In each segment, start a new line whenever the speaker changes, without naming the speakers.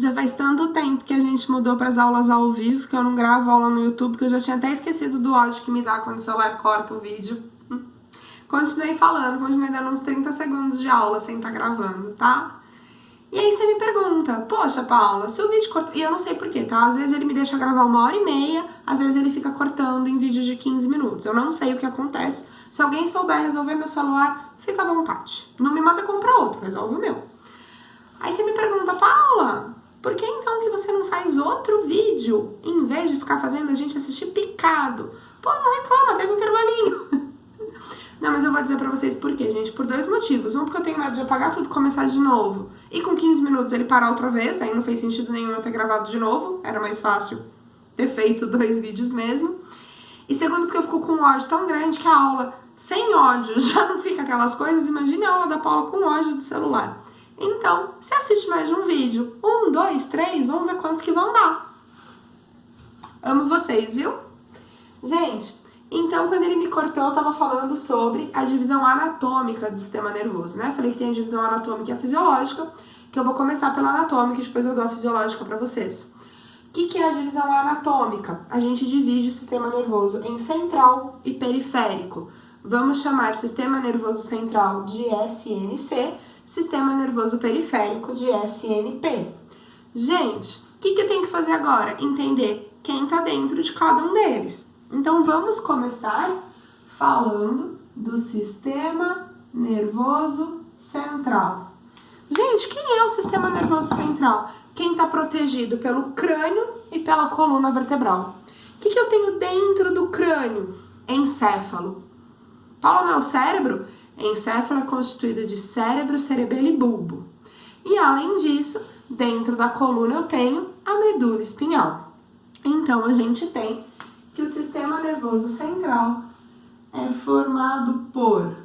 Já faz tanto tempo que a gente mudou para as aulas ao vivo, que eu não gravo aula no YouTube, que eu já tinha até esquecido do ódio que me dá quando o celular corta o vídeo. Continuei falando, continuei dando uns 30 segundos de aula sem estar gravando, tá? E aí você me pergunta, poxa, Paula, se o vídeo corta... E eu não sei porquê, tá? Às vezes ele me deixa gravar 1h30, às vezes ele fica cortando em vídeos de 15 minutos. Eu não sei o que acontece. Se alguém souber resolver meu celular, fica à vontade. Não me manda comprar outro, resolve o meu. Aí você me pergunta, Paula, por que então que você não faz outro vídeo, em vez de ficar fazendo a gente assistir picado? Pô, não reclama, teve um intervalinho. Não, mas eu vou dizer pra vocês por quê, gente. Por 2 motivos. Um, porque eu tenho medo de apagar tudo e começar de novo. E com 15 minutos ele parar outra vez, aí não fez sentido nenhum eu ter gravado de novo. Era mais fácil ter feito 2 vídeos mesmo. E segundo, porque eu fico com um ódio tão grande que a aula sem ódio já não fica aquelas coisas. Imagine a aula da Paula com ódio do celular. Então, você assiste mais de um vídeo. 1, 2, 3, vamos ver quantos que vão dar. Amo vocês, viu? Gente, então quando ele me cortou, eu tava falando sobre a divisão anatômica do sistema nervoso, né? Falei que tem a divisão anatômica e a fisiológica, que eu vou começar pela anatômica e depois eu dou a fisiológica pra vocês. O que é a divisão anatômica? A gente divide o sistema nervoso em central e periférico. Vamos chamar sistema nervoso central de SNC, sistema nervoso periférico de SNP. Gente, o que eu tenho que fazer agora? Entender quem está dentro de cada um deles. Então, vamos começar falando do sistema nervoso central. Gente, quem é o sistema nervoso central? Quem está protegido pelo crânio e pela coluna vertebral. O que eu tenho dentro do crânio? Encéfalo. Paula, não é o cérebro? Encéfalo é constituído de cérebro, cerebelo e bulbo. E além disso, dentro da coluna eu tenho a medula espinhal. Então a gente tem que o sistema nervoso central é formado por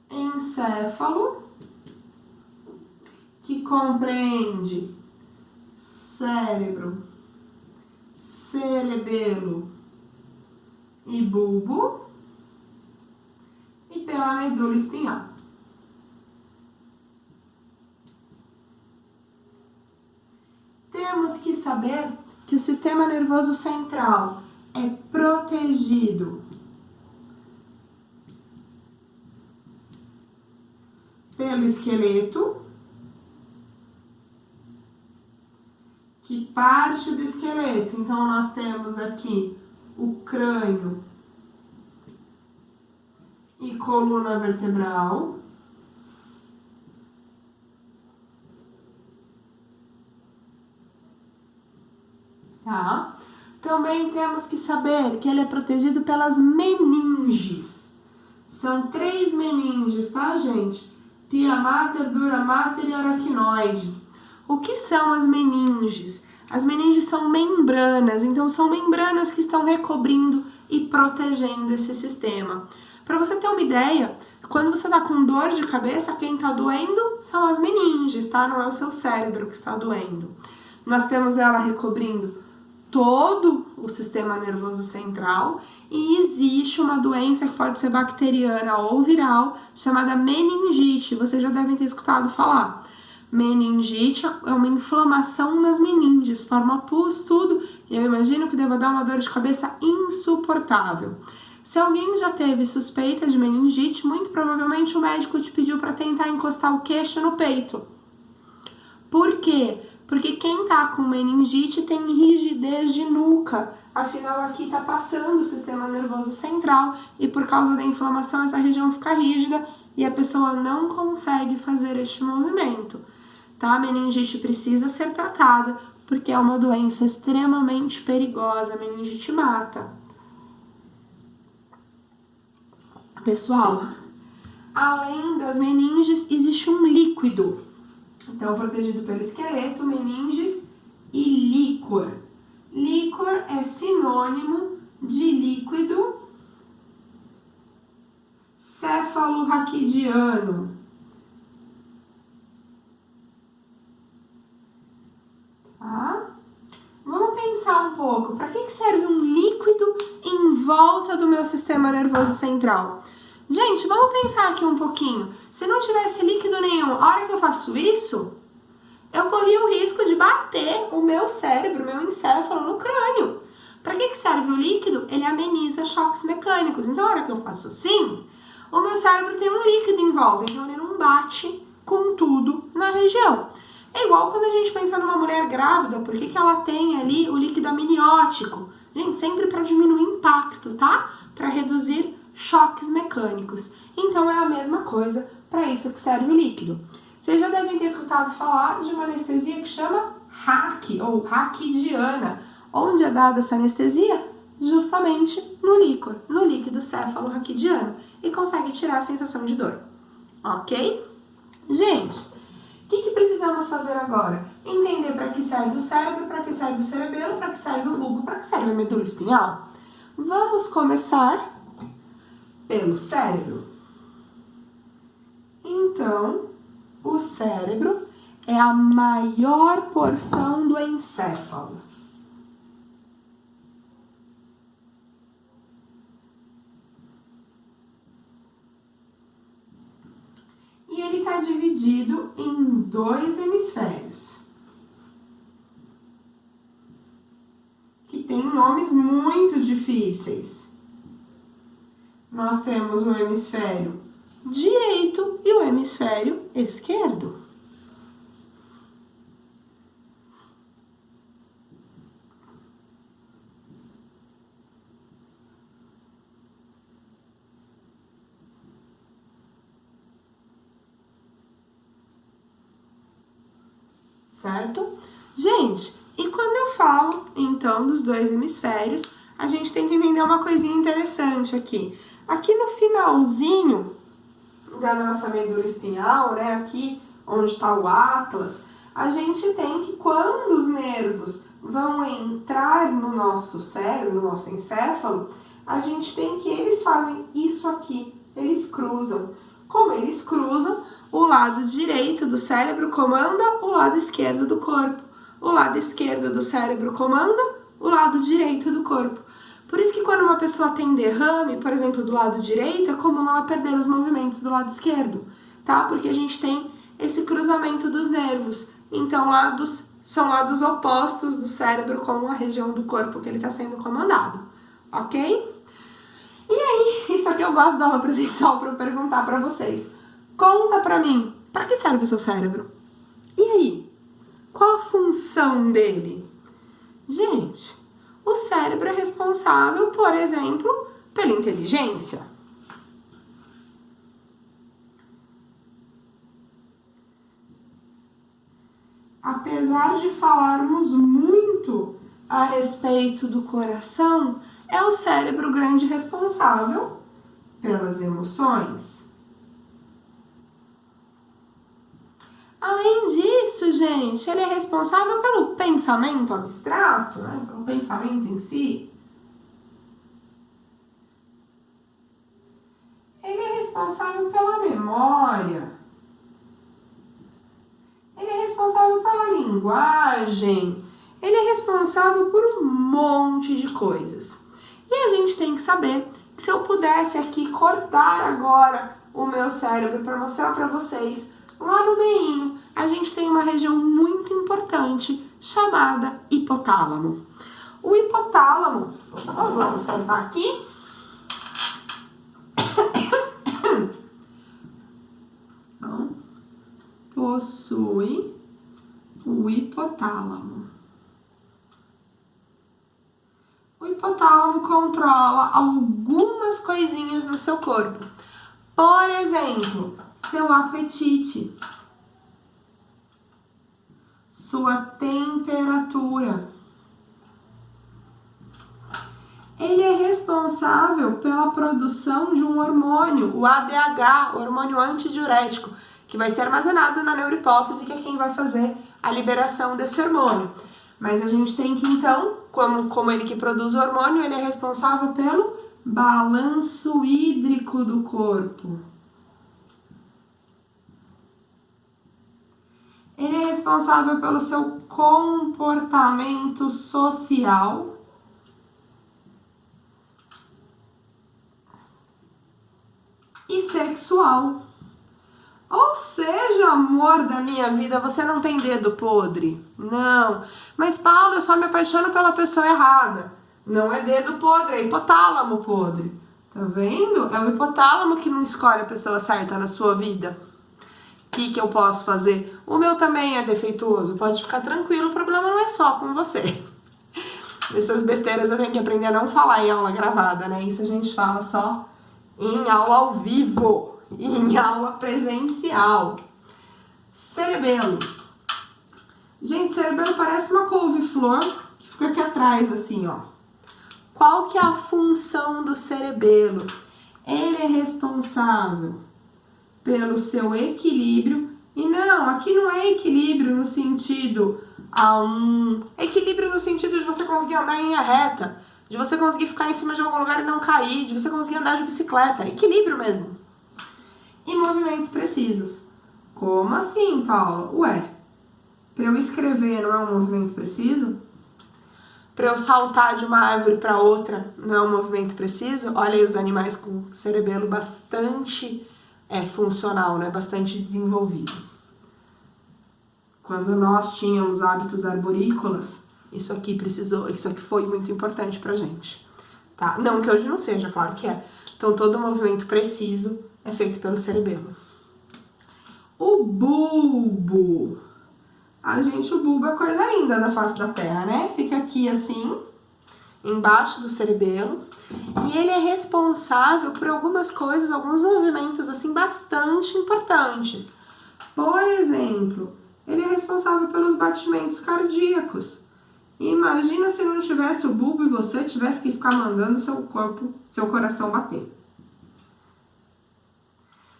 encéfalo, que compreende cérebro, cerebelo e bulbo, e pela medula espinhal. Temos que saber que o sistema nervoso central é protegido pelo esqueleto, que parte do esqueleto. Então, nós temos aqui o crânio e coluna vertebral. Tá? Também temos que saber que ele é protegido pelas meninges. São 3 meninges, tá, gente? Pia mater, dura mater e aracnoide. O que são as meninges? As meninges são membranas, então são membranas que estão recobrindo e protegendo esse sistema. Para você ter uma ideia, quando você tá com dor de cabeça, quem tá doendo são as meninges, tá? Não é o seu cérebro que está doendo. Nós temos ela recobrindo todo o sistema nervoso central e existe uma doença que pode ser bacteriana ou viral chamada meningite. Vocês já devem ter escutado falar. Meningite é uma inflamação nas meninges, forma pus, tudo, e eu imagino que deva dar uma dor de cabeça insuportável. Se alguém já teve suspeita de meningite, muito provavelmente o médico te pediu para tentar encostar o queixo no peito. Por quê? Porque quem tá com meningite tem rigidez de nuca, afinal aqui tá passando o sistema nervoso central e por causa da inflamação essa região fica rígida e a pessoa não consegue fazer este movimento. Tá? A meningite precisa ser tratada porque é uma doença extremamente perigosa, a meningite mata. Pessoal, além das meninges, existe um líquido. Então, protegido pelo esqueleto, meninges e líquor. Líquor é sinônimo de líquido cefalorraquidiano. Tá? Vamos pensar um pouco. Para que serve um líquido em volta do meu sistema nervoso central? Gente, vamos pensar aqui um pouquinho. Se não tivesse líquido nenhum, a hora que eu faço isso, eu corri o risco de bater o meu cérebro, o meu encéfalo no crânio. Para que serve o líquido? Ele ameniza choques mecânicos. Então, a hora que eu faço assim, o meu cérebro tem um líquido em volta, então ele não bate com tudo na região. É igual quando a gente pensa numa mulher grávida, por que ela tem ali o líquido amniótico? Gente, sempre para diminuir o impacto, tá? Para reduzir choques mecânicos. Então, é a mesma coisa, para isso que serve o líquido. Vocês já devem ter escutado falar de uma anestesia que chama RAQ, ou raquidiana. Onde é dada essa anestesia? Justamente no líquido céfalo-raquidiano, e consegue tirar a sensação de dor. Ok? Gente, o que precisamos fazer agora? Entender para que serve o cérebro, para que serve o cerebelo, para que serve o bulbo, para que serve a medula espinhal. Vamos começar pelo cérebro. Então, o cérebro é a maior porção do encéfalo. E ele está dividido em 2 hemisférios, que tem nomes muito difíceis. Nós temos o hemisfério direito e o hemisfério esquerdo. Certo? Gente, e quando eu falo, então, dos 2 hemisférios, a gente tem que entender uma coisinha interessante aqui. Aqui no finalzinho da nossa medula espinhal, né, aqui onde está o Atlas, a gente tem que, quando os nervos vão entrar no nosso cérebro, no nosso encéfalo, a gente tem que eles fazem isso aqui, eles cruzam. Como eles cruzam, o lado direito do cérebro comanda o lado esquerdo do corpo. O lado esquerdo do cérebro comanda o lado direito do corpo. Por isso que quando uma pessoa tem derrame, por exemplo, do lado direito, é comum ela perder os movimentos do lado esquerdo, tá? Porque a gente tem esse cruzamento dos nervos. Então, são lados opostos do cérebro com a região do corpo que ele está sendo comandado, ok? E aí, isso aqui eu gosto da aula presencial para eu perguntar para vocês. Conta pra mim, para que serve o seu cérebro? E aí, qual a função dele? Gente, o cérebro é responsável, por exemplo, pela inteligência. Apesar de falarmos muito a respeito do coração, é o cérebro grande responsável pelas emoções. Além disso, gente, ele é responsável pelo pensamento abstrato, né? Pelo pensamento em si. Ele é responsável pela memória. Ele é responsável pela linguagem. Ele é responsável por um monte de coisas. E a gente tem que saber que se eu pudesse aqui cortar agora o meu cérebro para mostrar para vocês, lá no meinho, a gente tem uma região muito importante chamada hipotálamo. O hipotálamo, vamos sentar aqui. Então, possui o hipotálamo. O hipotálamo controla algumas coisinhas no seu corpo. Por exemplo, seu apetite, sua temperatura. Ele é responsável pela produção de um hormônio, o ADH, hormônio antidiurético, que vai ser armazenado na neurohipófise, que é quem vai fazer a liberação desse hormônio. Mas a gente tem que, então, como ele que produz o hormônio, ele é responsável pelo balanço hídrico do corpo. Ele é responsável pelo seu comportamento social. e sexual. Ou seja, amor da minha vida, você não tem dedo podre? Não. Mas, Paulo, eu só me apaixono pela pessoa errada. Não é dedo podre, é hipotálamo podre. Tá vendo? É o hipotálamo que não escolhe a pessoa certa na sua vida. O que eu posso fazer? O meu também é defeituoso. Pode ficar tranquilo, o problema não é só com você. Essas besteiras eu tenho que aprender a não falar em aula gravada, né? Isso a gente fala só em aula ao vivo. Em aula presencial. Cerebelo. Gente, cerebelo parece uma couve-flor que fica aqui atrás, assim, ó. Qual que é a função do cerebelo? Ele é responsável pelo seu equilíbrio. E não, aqui não é equilíbrio no sentido equilíbrio no sentido de você conseguir andar em linha reta, de você conseguir ficar em cima de algum lugar e não cair, de você conseguir andar de bicicleta. Equilíbrio mesmo. E movimentos precisos. Como assim, Paulo? Ué, para eu escrever não é um movimento preciso? Para eu saltar de uma árvore para outra não é um movimento preciso? Olha aí os animais com cerebelo bastante funcional, né? Bastante desenvolvido. Quando nós tínhamos hábitos arborícolas, isso aqui foi muito importante pra gente. Tá? Não que hoje não seja, claro que é. Então todo movimento preciso é feito pelo cerebelo. O bulbo. O bulbo é coisa linda da face da terra, né? Fica aqui assim, embaixo do cerebelo. E ele é responsável por algumas coisas, alguns movimentos assim bastante importantes. Por exemplo, ele é responsável pelos batimentos cardíacos. Imagina se não tivesse o bulbo e você tivesse que ficar mandando seu coração bater.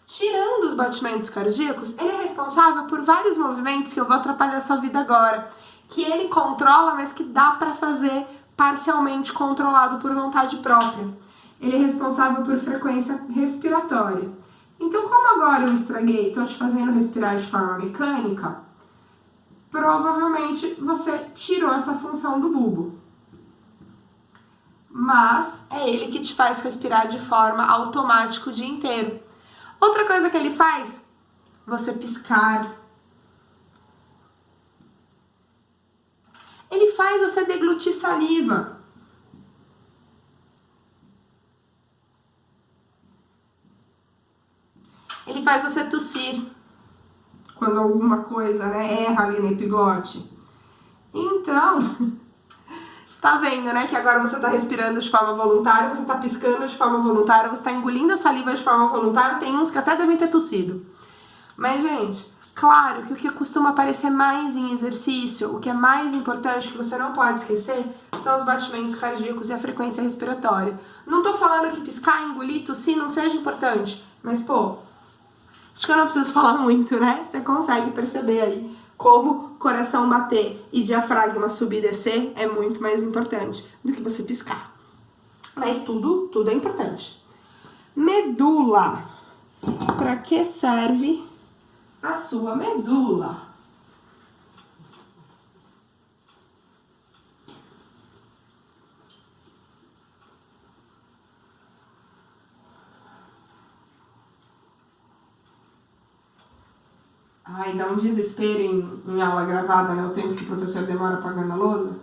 Tirando os batimentos cardíacos, ele é responsável por vários movimentos que eu vou atrapalhar a sua vida agora, que ele controla, mas que dá para fazer parcialmente controlado por vontade própria. Ele é responsável por frequência respiratória. Então, como agora eu estraguei, estou te fazendo respirar de forma mecânica, provavelmente você tirou essa função do bulbo. Mas é ele que te faz respirar de forma automática o dia inteiro. Outra coisa que ele faz, você piscar. Ele faz você deglutir saliva. Ele faz você tossir. Quando alguma coisa, erra ali no epiglote. Então, você tá vendo, que agora você tá respirando de forma voluntária, você tá piscando de forma voluntária, você tá engolindo a saliva de forma voluntária, tem uns que até devem ter tossido. Mas, gente, claro que o que costuma aparecer mais em exercício, o que é mais importante, que você não pode esquecer, são os batimentos cardíacos e a frequência respiratória. Não tô falando que piscar, engolir, tossir não seja importante, mas, acho que eu não preciso falar muito, Você consegue perceber aí como coração bater e diafragma subir e descer é muito mais importante do que você piscar. Mas tudo é importante. Medula. Para que serve a sua medula? Ai, dá um desespero em aula gravada, O tempo que o professor demora apagando a lousa.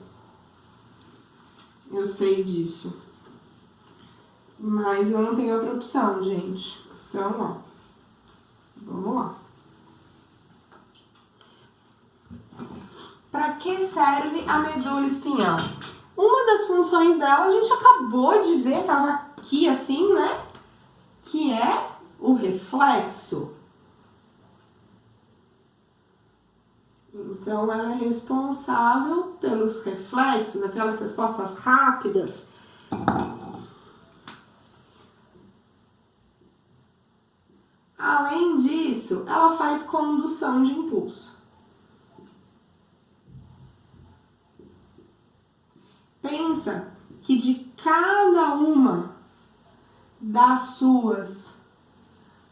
Eu sei disso. Mas eu não tenho outra opção, gente. Então, vamos lá. Para que serve a medula espinhal? Uma das funções dela a gente acabou de ver, tava aqui assim, Que é o reflexo. Então, ela é responsável pelos reflexos, aquelas respostas rápidas. Além disso, ela faz condução de impulso. Pensa que de cada uma das suas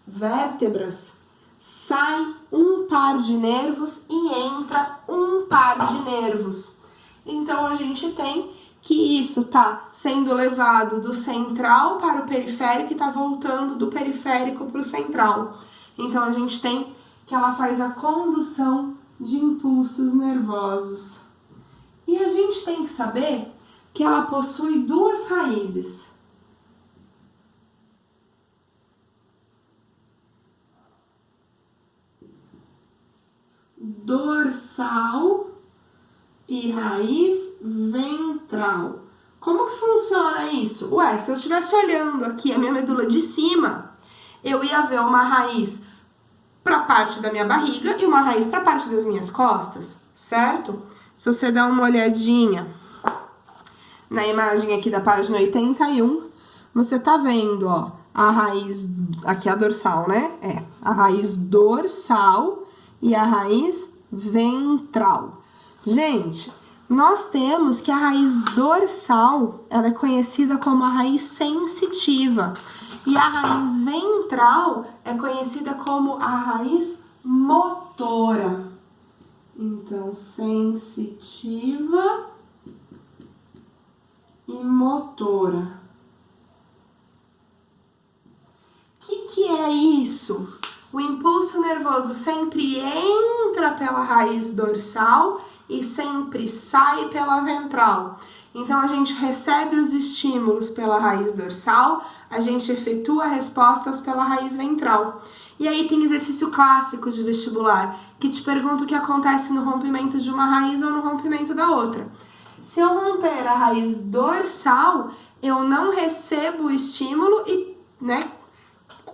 vértebras sai um par de nervos e entra um par de nervos. Então, a gente tem que isso tá sendo levado do central para o periférico e tá voltando do periférico para o central. Então, a gente tem que ela faz a condução de impulsos nervosos. E a gente tem que saber que ela possui duas raízes. Dorsal e raiz ventral. Como que funciona isso? Ué, se eu estivesse olhando aqui a minha medula de cima, eu ia ver uma raiz para a parte da minha barriga e uma raiz para a parte das minhas costas, certo? Se você dá uma olhadinha na imagem aqui da página 81, você tá vendo, ó, a raiz, aqui a dorsal, né? A raiz dorsal e a raiz ventral. Gente, nós temos que a raiz dorsal, ela é conhecida como a raiz sensitiva. E a raiz ventral é conhecida como a raiz motora. Então, sensitiva e motora. O que é isso? O impulso nervoso sempre entra pela raiz dorsal e sempre sai pela ventral. Então, a gente recebe os estímulos pela raiz dorsal, a gente efetua respostas pela raiz ventral. E aí tem exercício clássico de vestibular, que te pergunta o que acontece no rompimento de uma raiz ou no rompimento da outra. Se eu romper a raiz dorsal, eu não recebo o estímulo e, né,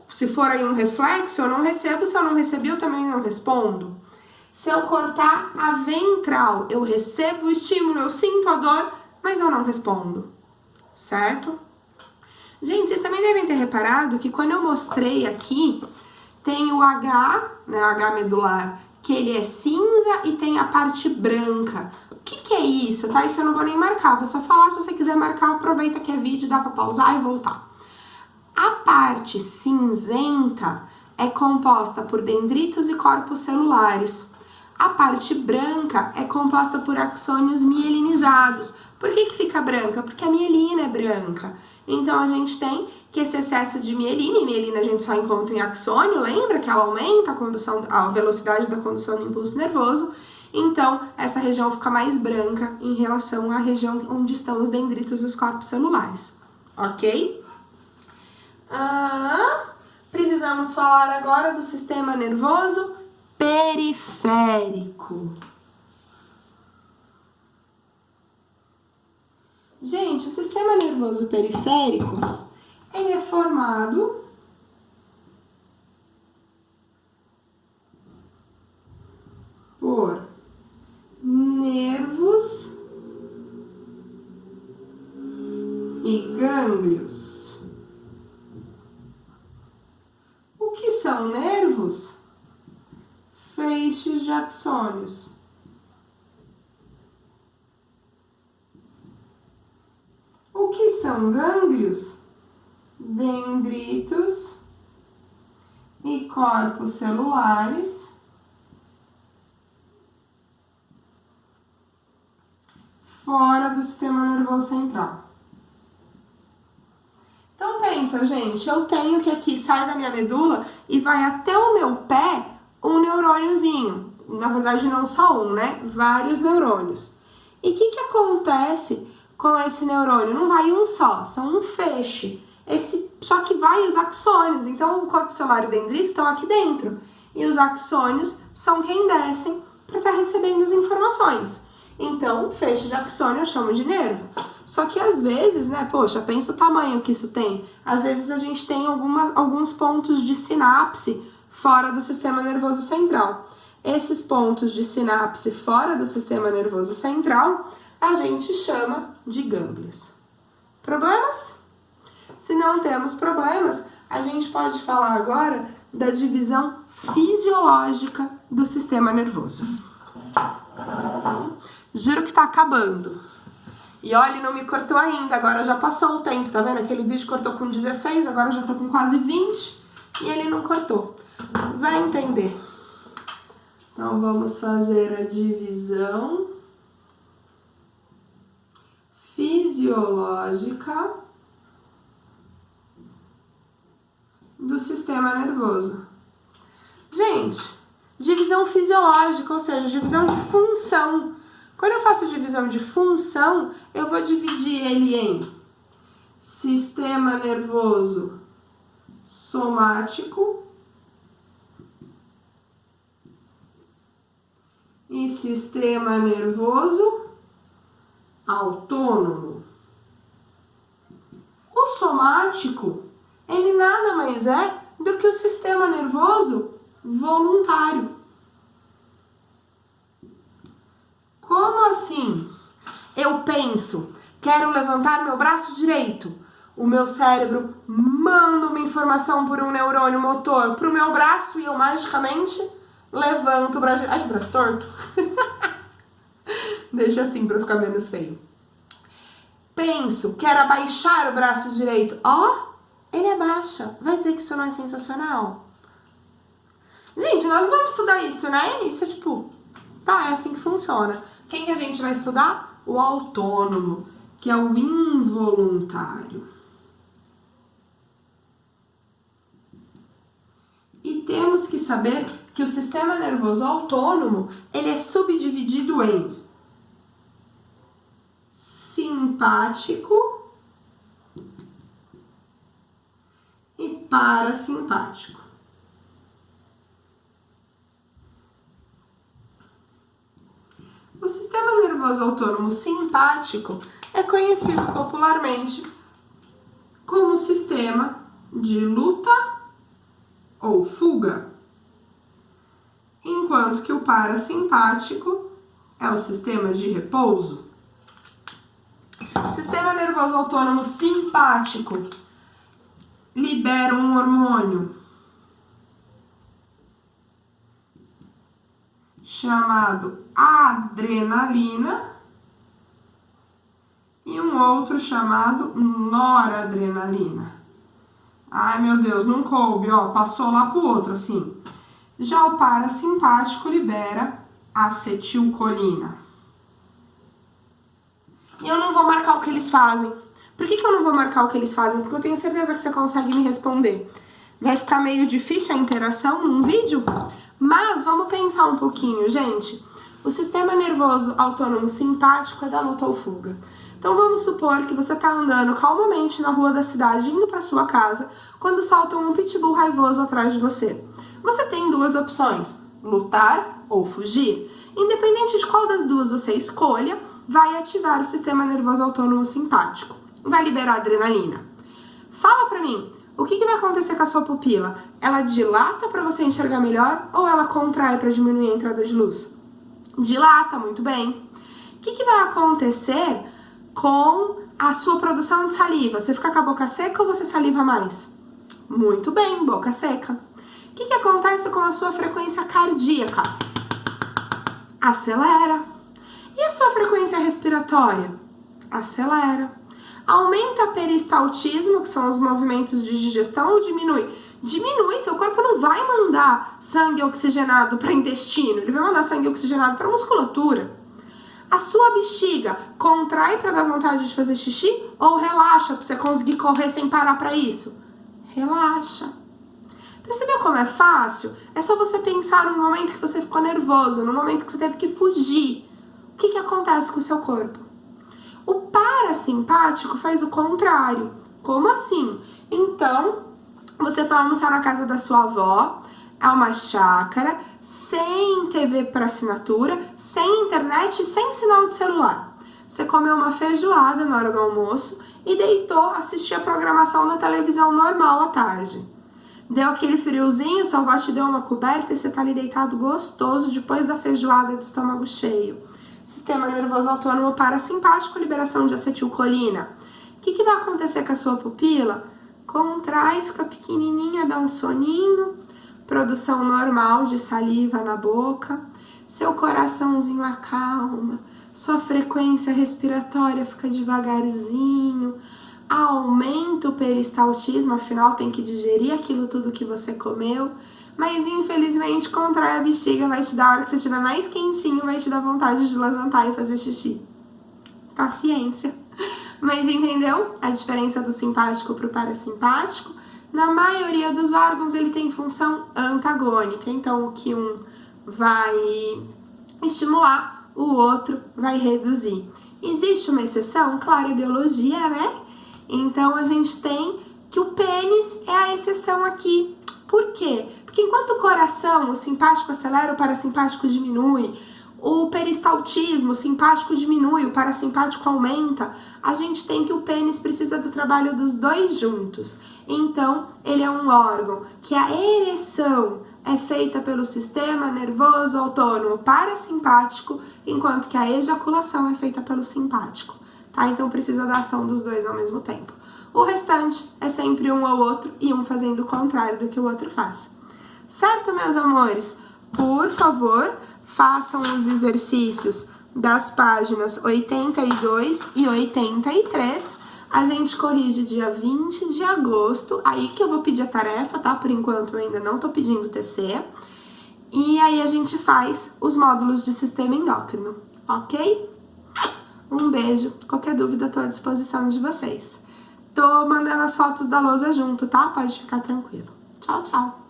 se for aí um reflexo, eu não recebo. Se eu não recebi, eu também não respondo. Se eu cortar a ventral, eu recebo o estímulo, eu sinto a dor, mas eu não respondo, certo? Gente, vocês também devem ter reparado que quando eu mostrei aqui, tem o H, né, H medular, que ele é cinza e tem a parte branca. O que é isso, tá? Isso eu não vou nem marcar, vou só falar. Se você quiser marcar, aproveita que é vídeo, dá pra pausar e voltar. A parte cinzenta é composta por dendritos e corpos celulares. A parte branca é composta por axônios mielinizados. Por que fica branca? Porque a mielina é branca. Então, a gente tem que esse excesso de mielina, e mielina a gente só encontra em axônio, lembra que ela aumenta a velocidade da condução do impulso nervoso. Então, essa região fica mais branca em relação à região onde estão os dendritos e os corpos celulares. Ok? Precisamos falar agora do sistema nervoso periférico. Gente, o sistema nervoso periférico, ele é formado por nervos e gânglios. O que são nervos? Feixes de axônios. O que são gânglios? Dendritos e corpos celulares fora do sistema nervoso central. Então pensa, gente, eu tenho que aqui sai da minha medula e vai até o meu pé um neurôniozinho. Na verdade, não só um, né? Vários neurônios. E o que acontece com esse neurônio? Não vai um só, são um feixe. Só que vai os axônios. Então, o corpo celular e o dendrito estão aqui dentro. E os axônios são quem descem para estar recebendo as informações. Então, feixe de axônio eu chamo de nervo. Só que às vezes, né, poxa, pensa o tamanho que isso tem. Às vezes a gente tem alguns pontos de sinapse fora do sistema nervoso central. Esses pontos de sinapse fora do sistema nervoso central, a gente chama de gânglios. Problemas? Se não temos problemas, a gente pode falar agora da divisão fisiológica do sistema nervoso. Juro que tá acabando. E olha, não me cortou ainda, agora já passou o tempo, tá vendo? Aquele vídeo cortou com 16, agora já tô com quase 20 e ele não cortou. Vai entender. Então, vamos fazer a divisão fisiológica fisiológica do sistema nervoso. Gente, divisão fisiológica, ou seja, divisão de função. Quando eu faço divisão de função, eu vou dividir ele em sistema nervoso somático e sistema nervoso autônomo. O somático, ele nada mais é do que o sistema nervoso voluntário. Como assim? Eu penso, quero levantar meu braço direito. O meu cérebro manda uma informação por um neurônio motor pro meu braço e eu magicamente levanto o braço direito. Ai, que braço torto. Deixa assim pra ficar menos feio. Penso, quero abaixar o braço direito. Ó, ele abaixa. Vai dizer que isso não é sensacional? Gente, nós não vamos estudar isso, né? Isso é tipo, tá, é assim que funciona. Quem que a gente vai estudar? O autônomo, que é o involuntário. E temos que saber que o sistema nervoso autônomo, ele é subdividido em simpático e parasimpático. O sistema nervoso autônomo simpático é conhecido popularmente como sistema de luta ou fuga, enquanto que o parasimpático é o sistema de repouso. O sistema nervoso autônomo simpático libera um hormônio chamado adrenalina e um outro chamado noradrenalina. Ai, meu Deus, não coube, ó, passou lá pro outro, assim. Já o parasimpático libera acetilcolina. E eu não vou marcar o que eles fazem. Por que eu não vou marcar o que eles fazem? Porque eu tenho certeza que você consegue me responder. Vai ficar meio difícil a interação num vídeo, mas vamos pensar um pouquinho, gente. O sistema nervoso autônomo simpático é da luta ou fuga. Então vamos supor que você está andando calmamente na rua da cidade, indo para sua casa, quando salta um pitbull raivoso atrás de você. Você tem duas opções, lutar ou fugir. Independente de qual das duas você escolha, vai ativar o sistema nervoso autônomo simpático. Vai liberar adrenalina. Fala pra mim, o que vai acontecer com a sua pupila? Ela dilata para você enxergar melhor ou ela contrai para diminuir a entrada de luz? Dilata, muito bem. O que vai acontecer com a sua produção de saliva? Você fica com a boca seca ou você saliva mais? Muito bem, boca seca. O que acontece com a sua frequência cardíaca? Acelera. E a sua frequência respiratória? Acelera. Aumenta peristaltismo, que são os movimentos de digestão, ou diminui? Diminui, seu corpo não vai mandar sangue oxigenado para o intestino, ele vai mandar sangue oxigenado para a musculatura. A sua bexiga contrai para dar vontade de fazer xixi ou relaxa para você conseguir correr sem parar para isso? Relaxa. Percebeu como é fácil? É só você pensar no momento que você ficou nervoso, no momento que você teve que fugir. O que acontece com o seu corpo? O parasimpático faz o contrário. Como assim? Então, você foi almoçar na casa da sua avó, é uma chácara, sem TV por assinatura, sem internet e sem sinal de celular. Você comeu uma feijoada na hora do almoço e deitou assistir a programação da televisão normal à tarde. Deu aquele friozinho, sua avó te deu uma coberta e você tá ali deitado gostoso depois da feijoada de estômago cheio. Sistema nervoso autônomo parasimpático, liberação de acetilcolina. O que vai acontecer com a sua pupila? Contrai, fica pequenininha, dá um soninho, produção normal de saliva na boca, seu coraçãozinho acalma, sua frequência respiratória fica devagarzinho, aumenta o peristaltismo, afinal tem que digerir aquilo tudo que você comeu, mas infelizmente contrai a bexiga, vai te dar, a hora que você estiver mais quentinho, vai te dar vontade de levantar e fazer xixi. Paciência. Mas entendeu a diferença do simpático para o parasimpático? Na maioria dos órgãos ele tem função antagônica, então o que um vai estimular, o outro vai reduzir. Existe uma exceção? Claro, é biologia, né? Então a gente tem que o pênis é a exceção aqui. Por quê? Porque enquanto o coração, o simpático acelera, o parasimpático diminui, o peristaltismo, o simpático diminui, o parasimpático aumenta, a gente tem que o pênis precisa do trabalho dos dois juntos. Então, ele é um órgão que a ereção é feita pelo sistema nervoso autônomo parasimpático, enquanto que a ejaculação é feita pelo simpático, tá? Então, precisa da ação dos dois ao mesmo tempo. O restante é sempre um ao outro e um fazendo o contrário do que o outro faz. Certo, meus amores? Por favor, façam os exercícios das páginas 82 e 83. A gente corrige dia 20 de agosto, aí que eu vou pedir a tarefa, tá? Por enquanto eu ainda não tô pedindo TC. E aí a gente faz os módulos de sistema endócrino, ok? Um beijo, qualquer dúvida tô à disposição de vocês. Tô mandando as fotos da lousa junto, tá? Pode ficar tranquilo. Tchau, tchau!